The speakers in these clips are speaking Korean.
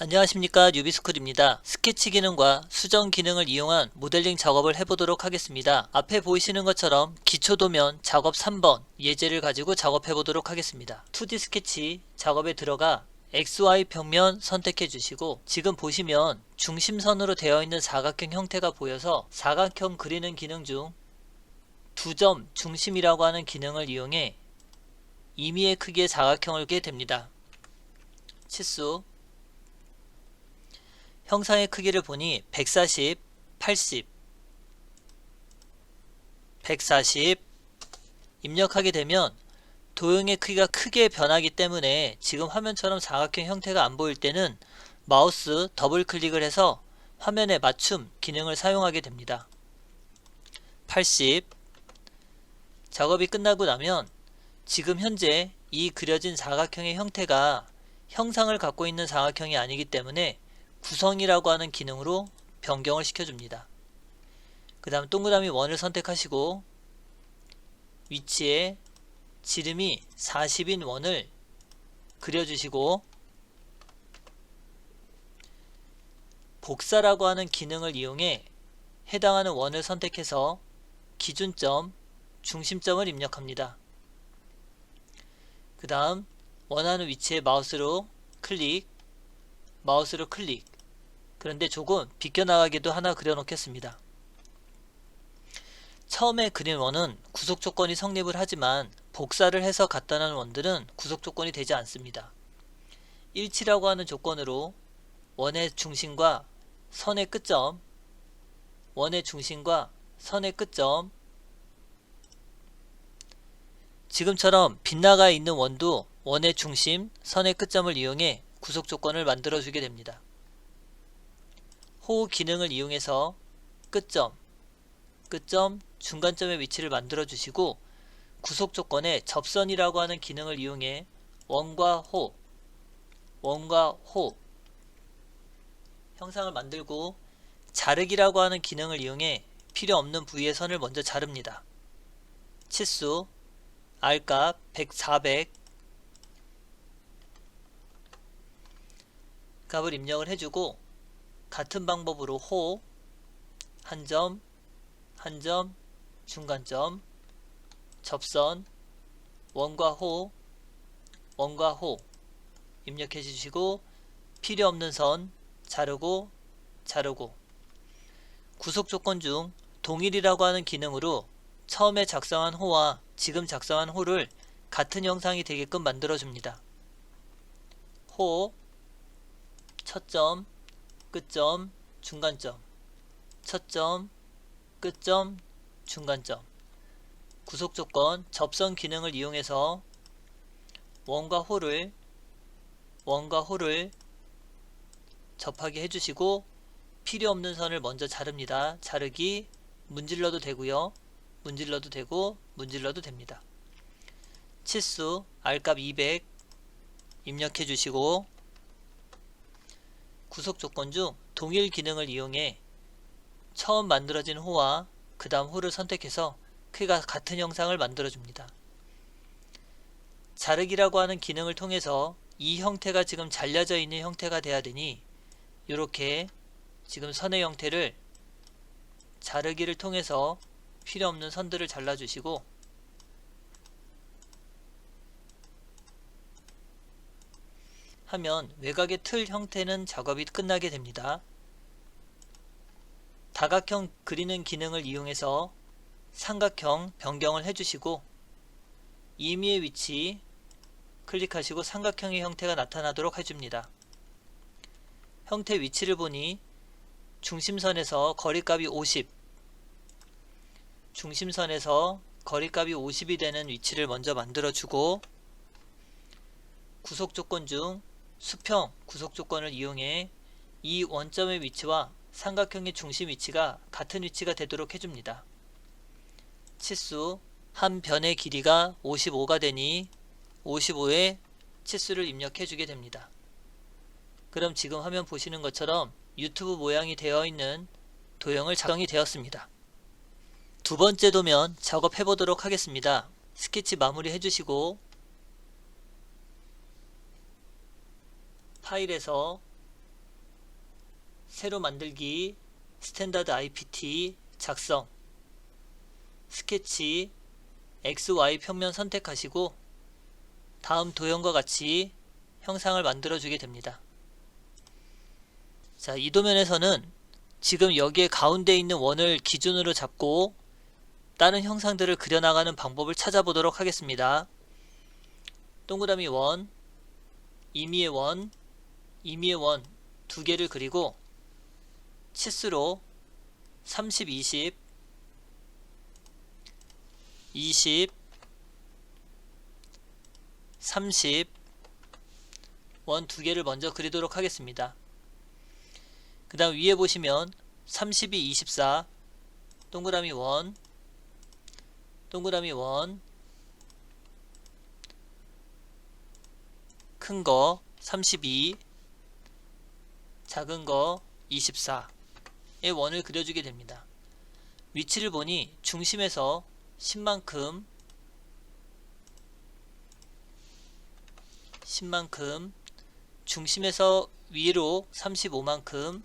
안녕하십니까, 뉴비스쿨입니다. 스케치 기능과 수정 기능을 이용한 모델링 작업을 해보도록 하겠습니다. 앞에 보이시는 것처럼 기초도면 작업 3번 예제를 가지고 작업해 보도록 하겠습니다. 2D 스케치 작업에 들어가 XY 평면 선택해 주시고, 지금 보시면 중심선으로 되어 있는 사각형 형태가 보여서 사각형 그리는 기능 중 2점 중심이라고 하는 기능을 이용해 임의의 크기의 사각형을 그리게 됩니다. 치수 형상의 크기를 보니 140, 80, 140 입력하게 되면 도형의 크기가 크게 변하기 때문에 지금 화면처럼 사각형 형태가 안 보일 때는 마우스 더블 클릭을 해서 화면에 맞춤 기능을 사용하게 됩니다. 80 작업이 끝나고 나면 지금 현재 이 그려진 사각형의 형태가 형상을 갖고 있는 사각형이 아니기 때문에 구성이라고 하는 기능으로 변경을 시켜줍니다. 그 다음 동그라미 원을 선택하시고 위치에 지름이 40인 원을 그려주시고, 복사라고 하는 기능을 이용해 해당하는 원을 선택해서 기준점, 중심점을 입력합니다. 그 다음 원하는 위치에 마우스로 클릭, 그런데 조금 비껴나가게도 하나 그려 놓겠습니다. 처음에 그린 원은 구속 조건이 성립을 하지만 복사를 해서 갖다 놓은 원들은 구속 조건이 되지 않습니다. 일치라고 하는 조건으로 원의 중심과 선의 끝점, 지금처럼 빗나가 있는 원도 원의 중심, 선의 끝점을 이용해 구속 조건을 만들어 주게 됩니다. 호우 기능을 이용해서 끝점, 중간점의 위치를 만들어 주시고, 구속 조건에 접선이라고 하는 기능을 이용해 원과 호 형상을 만들고, 자르기라고 하는 기능을 이용해 필요 없는 부위의 선을 먼저 자릅니다. 치수 R값 100, 400 값을 입력을 해주고, 같은 방법으로 호, 한 점, 중간점, 접선, 원과 호 입력해 주시고, 필요 없는 선 자르고, 구속 조건 중 동일이라고 하는 기능으로 처음에 작성한 호와 지금 작성한 호를 같은 형상이 되게끔 만들어 줍니다. 호, 첫점, 끝점, 중간점, 첫점, 끝점, 중간점. 구속 조건 접선 기능을 이용해서 원과 호를 접하게 해주시고, 필요 없는 선을 먼저 자릅니다. 자르기, 문질러도 되고요, 문질러도 됩니다. 치수 R값 200 입력해 주시고, 구속 조건 중 동일 기능을 이용해 처음 만들어진 호와 그 다음 호를 선택해서 크기가 같은 형상을 만들어 줍니다. 자르기라고 하는 기능을 통해서 이 형태가 지금 잘려져 있는 형태가 돼야 되니, 이렇게 지금 선의 형태를 자르기를 통해서 필요 없는 선들을 잘라주시고, 하면 외곽의 틀 형태는 작업이 끝나게 됩니다. 다각형 그리는 기능을 이용해서 삼각형 변경을 해주시고, 임의의 위치 클릭하시고 삼각형의 형태가 나타나도록 해줍니다. 형태 위치를 보니 중심선에서 거리값이 50이 되는 위치를 먼저 만들어주고, 구속 조건 중 수평 구속 조건을 이용해 이 원점의 위치와 삼각형의 중심 위치가 같은 위치가 되도록 해줍니다. 치수 한 변의 길이가 55가 되니 55에 치수를 입력해 주게 됩니다. 그럼 지금 화면 보시는 것처럼 유튜브 모양이 되어 있는 도형을 작성이 되었습니다. 두 번째 도면 작업해 보도록 하겠습니다. 스케치 마무리 해주시고, 파일에서 새로 만들기, 스탠다드 IPT, 작성, 스케치, XY 평면 선택하시고 다음 도형과 같이 형상을 만들어 주게 됩니다. 자, 이 도면에서는 지금 여기에 가운데 있는 원을 기준으로 잡고 다른 형상들을 그려나가는 방법을 찾아보도록 하겠습니다. 동그라미 원, 임의의 원, 임의의 원 두 개를 그리고 치수로 30, 20, 20, 30 원 두 개를 먼저 그리도록 하겠습니다. 그 다음 위에 보시면 32, 24 동그라미 원, 동그라미 원, 큰 거 32, 작은 거 24의 원을 그려주게 됩니다. 위치를 보니 중심에서 10만큼 중심에서 위로 35만큼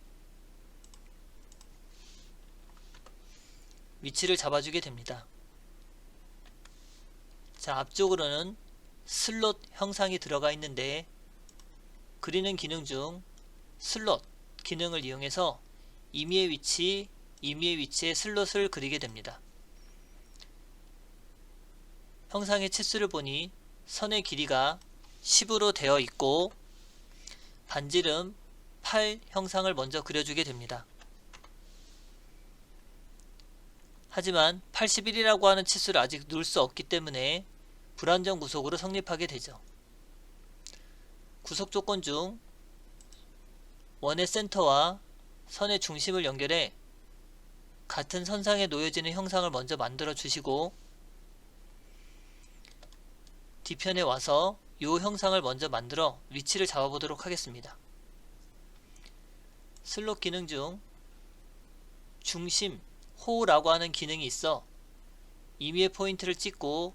위치를 잡아주게 됩니다. 자, 앞쪽으로는 슬롯 형상이 들어가 있는데 그리는 기능 중 슬롯 기능을 이용해서 임의의 위치에 슬롯을 그리게 됩니다. 형상의 치수를 보니 선의 길이가 10으로 되어 있고 반지름 8 형상을 먼저 그려주게 됩니다. 하지만 81이라고 하는 치수를 아직 넣을 수 없기 때문에 불안정 구속으로 성립하게 되죠. 구속 조건 중 원의 센터와 선의 중심을 연결해 같은 선상에 놓여지는 형상을 먼저 만들어 주시고 뒤편에 와서 이 형상을 먼저 만들어 위치를 잡아보도록 하겠습니다. 슬롯 기능 중 중심 호라고 하는 기능이 있어 임의의 포인트를 찍고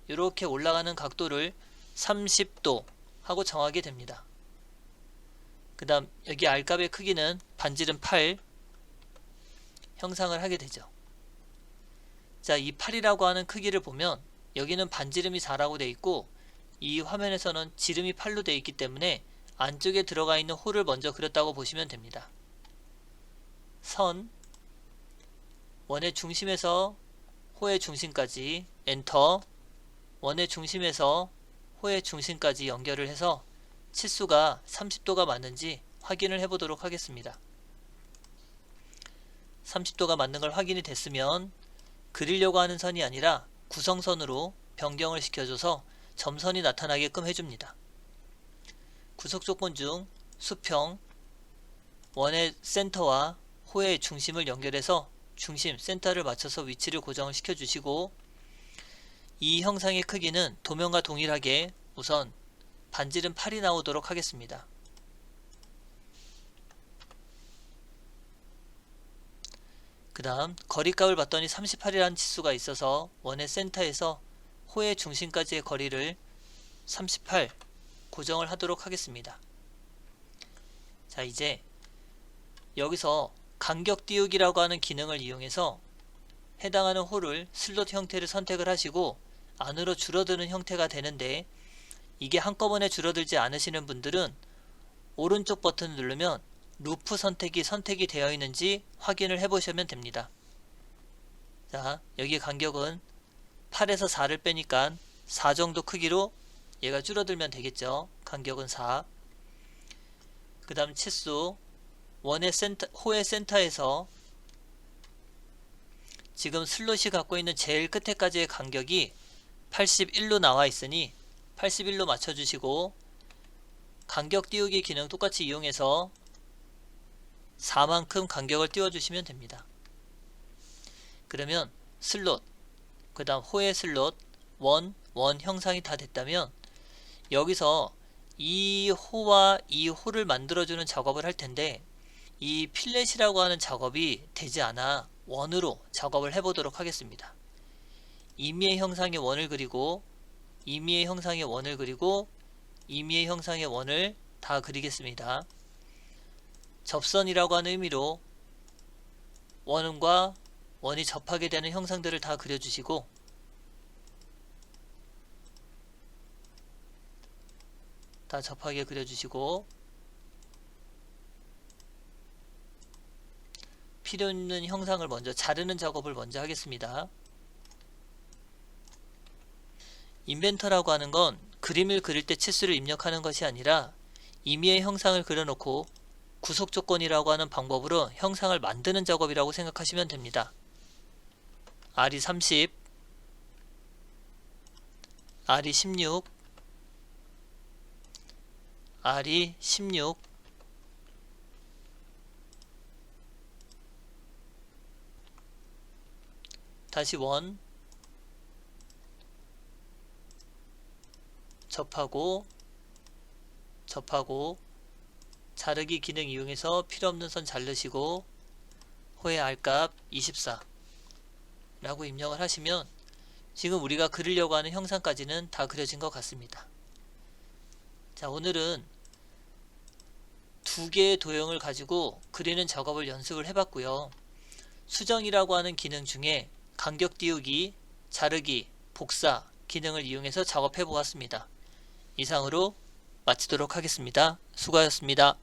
이렇게 올라가는 각도를 30도 하고 정하게 됩니다. 그 다음 여기 R값의 크기는 반지름 8 형상을 하게 되죠. 자, 이 8이라고 하는 크기를 보면 여기는 반지름이 4라고 되어 있고 이 화면에서는 지름이 8로 되어 있기 때문에 안쪽에 들어가 있는 홀을 먼저 그렸다고 보시면 됩니다. 선 원의 중심에서 호의 중심까지 엔터, 원의 중심에서 호의 중심까지 연결을 해서 치수가 30도가 맞는지 확인을 해보도록 하겠습니다. 30도가 맞는 걸 확인이 됐으면 그리려고 하는 선이 아니라 구성선으로 변경을 시켜줘서 점선이 나타나게끔 해줍니다. 구속 조건 중 수평, 원의 센터와 호의 중심을 연결해서 중심, 센터를 맞춰서 위치를 고정을 시켜주시고 이 형상의 크기는 도면과 동일하게 우선 반지름 8이 나오도록 하겠습니다. 그 다음 거리값을 봤더니 38이라는 치수가 있어서 원의 센터에서 호의 중심까지의 거리를 38 고정을 하도록 하겠습니다. 자, 이제 여기서 간격 띄우기라고 하는 기능을 이용해서 해당하는 홀을 슬롯 형태를 선택을 하시고 안으로 줄어드는 형태가 되는데 이게 한꺼번에 줄어들지 않으시는 분들은 오른쪽 버튼을 누르면 루프 선택이 되어 있는지 확인을 해 보시면 됩니다. 자, 여기 간격은 8에서 4를 빼니까 4 정도 크기로 얘가 줄어들면 되겠죠. 간격은 4. 그 다음 치수 원의 센터, 호의 센터에서 지금 슬롯이 갖고 있는 제일 끝에까지의 간격이 81로 나와 있으니 81로 맞춰주시고 간격 띄우기 기능 똑같이 이용해서 4만큼 간격을 띄워주시면 됩니다. 그러면 슬롯, 그 다음 호의 슬롯, 원 형상이 다 됐다면 여기서 이 호와 이 호를 만들어주는 작업을 할 텐데 이 필렛이라고 하는 작업이 되지 않아 원으로 작업을 해보도록 하겠습니다. 임의의 형상의 원을 그리고 임의의 형상의 원을 그리고 임의의 형상의 원을 다 그리겠습니다. 접선이라고 하는 의미로 원음과 원이 접하게 되는 형상들을 다 그려주시고, 다 접하게 그려주시고, 필요 있는 형상을 먼저 자르는 작업을 먼저 하겠습니다. 인벤터라고 하는 건 그림을 그릴 때 치수를 입력하는 것이 아니라 임의의 형상을 그려놓고 구속 조건이라고 하는 방법으로 형상을 만드는 작업이라고 생각하시면 됩니다. R이 30, R이 16, R이 16, 다시 원, 접하고 자르기 기능 이용해서 필요없는 선 자르시고 호의 R값 24 라고 입력을 하시면 지금 우리가 그리려고 하는 형상까지는 다 그려진 것 같습니다. 자, 오늘은 두 개의 도형을 가지고 그리는 작업을 연습을 해봤고요. 수정이라고 하는 기능 중에 간격 띄우기, 자르기, 복사 기능을 이용해서 작업해 보았습니다. 이상으로 마치도록 하겠습니다. 수고하셨습니다.